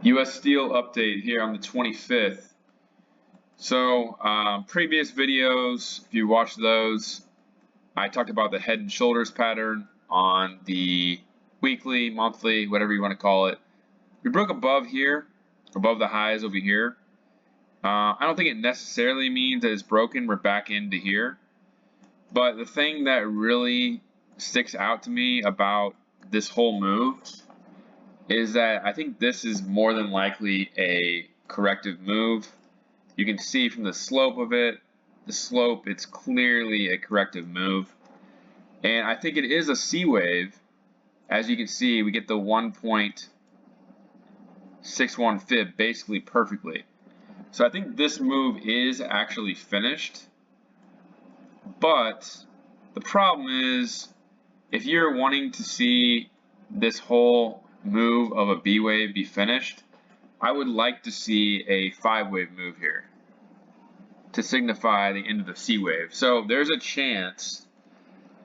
US Steel update here on the 25th. So previous videos, if you watched those, I talked about the head and shoulders pattern on the weekly, monthly, whatever you want to call it. We broke above here, above the highs over here. I don't think it necessarily means that it's broken. We're back into here. But the thing that really sticks out to me about this whole move is that I think this is more than likely a corrective move. You can see from the slope of it, it's clearly a corrective move. And I think it is a C wave. As you can see, we get the 1.61 fib basically perfectly. So I think this move is actually finished. But the problem is, if you're wanting to see this whole move of a B wave be finished, I would like to see a 5-wave move here to signify the end of the C wave. So there's a chance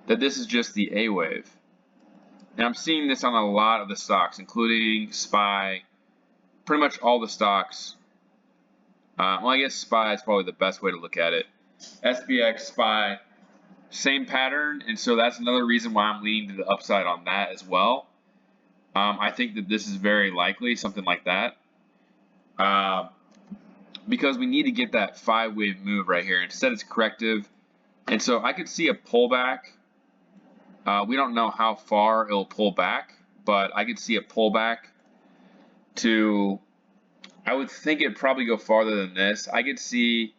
that this is just the A wave. And I'm seeing this on a lot of the stocks, including SPY, pretty much all the stocks. Well, I guess SPY is probably the best way to look at it. SPX, SPY, same pattern, and so that's another reason why I'm leaning to the upside on that as well. I think that this is very likely, something like that. Because we need to get that 5-wave move right here. Instead, it's corrective. And so I could see a pullback. We don't know how far it'll pull back, but I could see a pullback to, I would think it'd probably go farther than this. I could see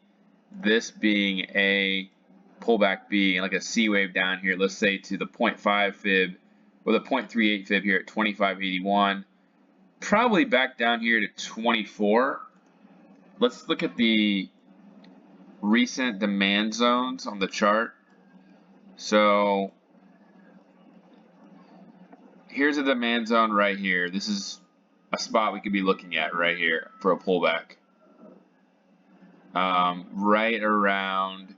this being a pullback being like a C wave down here, let's say to the 0.5 fib or the 0.38 fib here at 25.81. Probably back down here to 24. Let's look at the recent demand zones on the chart. So here's a demand zone right here. This is a spot we could be looking at right here for a pullback. Right around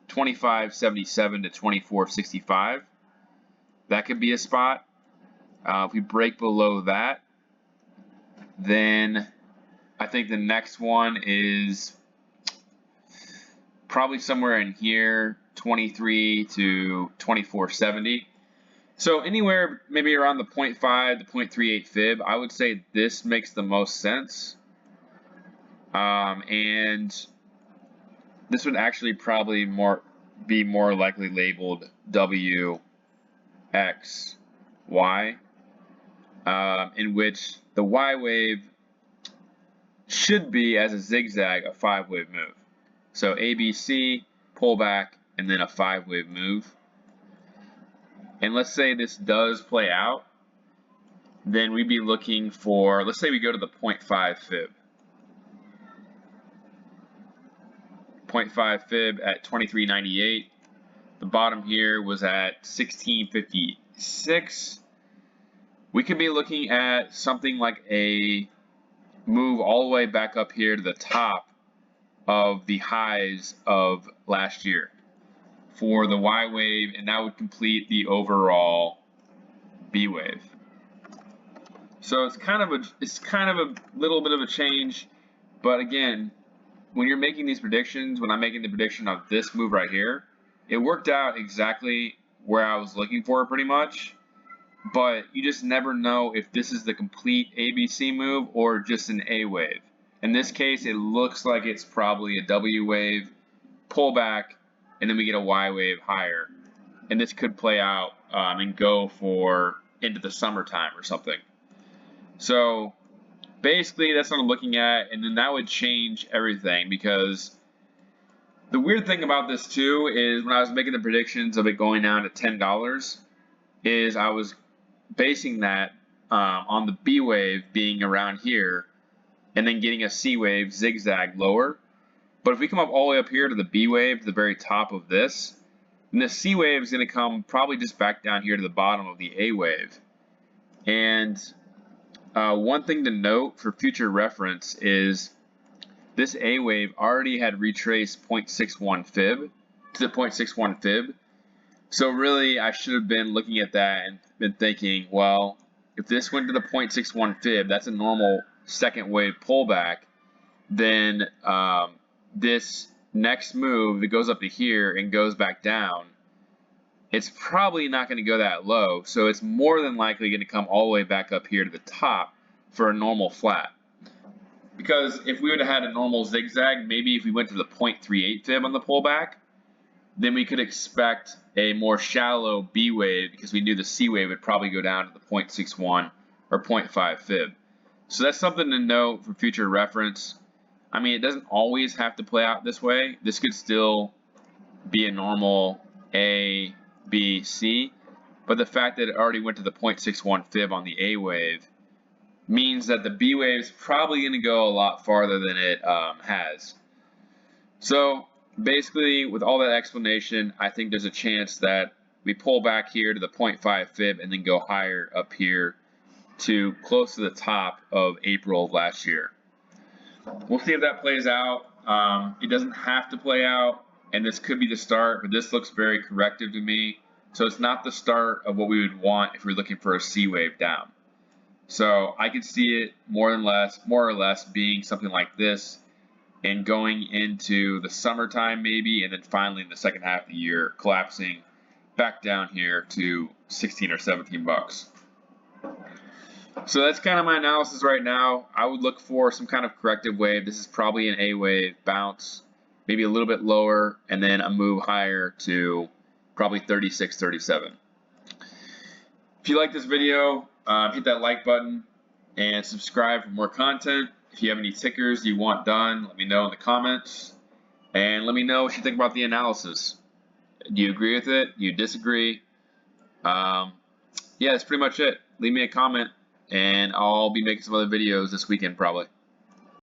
25.77 to 24.65. That could be a spot. If we break below that, then I think the next one is probably somewhere in here, 23 to 24.70. So anywhere maybe around the 0.5 to 0.38 fib, I would say this makes the most sense. And this would actually probably be more likely labeled W, X, Y, in which the Y wave should be, as a zigzag, a 5-wave move. So ABC, pullback, and then a 5-wave move. And let's say this does play out, then we'd be looking for, let's say we go to the 0.5 fib. 0.5 fib at 23.98. The bottom here was at 16.56. We could be looking at something like a move all the way back up here to the top of the highs of last year for the Y wave, and that would complete the overall B wave. So it's kind of a little bit of a change, but again, when you're making these predictions, when I'm making the prediction of this move right here, it worked out exactly where I was looking for pretty much, but you just never know if this is the complete ABC move or just an A wave. In this case, it looks like it's probably a W wave, pullback, and then we get a Y wave higher. And this could play out and go for into the summertime or something. So basically, that's what I'm looking at, and then that would change everything, because the weird thing about this too is when I was making the predictions of it going down to $10, is I was basing that on the B wave being around here and then getting a C wave zigzag lower. But if we come up all the way up here to the B wave, to the very top of this, then the C wave is going to come probably just back down here to the bottom of the A wave. And one thing to note for future reference is this A wave already had retraced 0.61 fib to the 0.61 fib. So really, I should have been looking at that and been thinking, well, if this went to the 0.61 fib, that's a normal second wave pullback, then this next move that goes up to here and goes back down, it's probably not going to go that low. So it's more than likely going to come all the way back up here to the top for a normal flat. Because if we would have had a normal zigzag, maybe if we went to the 0.38 fib on the pullback, then we could expect a more shallow B wave, because we knew the C wave would probably go down to the 0.61 or 0.5 fib. So that's something to note for future reference. I mean, it doesn't always have to play out this way. This could still be a normal A, B, C, but the fact that it already went to the 0.61 fib on the A wave means that the B wave is probably going to go a lot farther than it has. So basically, with all that explanation, I think there's a chance that we pull back here to the 0.5 fib and then go higher up here to close to the top of April of last year. We'll see if that plays out. It doesn't have to play out, and this could be the start, but this looks very corrective to me. So it's not the start of what we would want if we're looking for a C wave down. So I could see it more or less being something like this, and going into the summertime maybe, and then finally in the second half of the year collapsing back down here to 16 or 17 bucks. So that's kind of my analysis right now. I would look for some kind of corrective wave. This is probably an A wave bounce, maybe a little bit lower, and then a move higher to probably 36, 37. If you like this video, hit that like button and subscribe for more content. If you have any tickers you want done, let me know in the comments, and let me know what you think about the analysis. Do you agree with it? Do you disagree? Yeah, that's pretty much it. Leave me a comment, and I'll be making some other videos this weekend probably.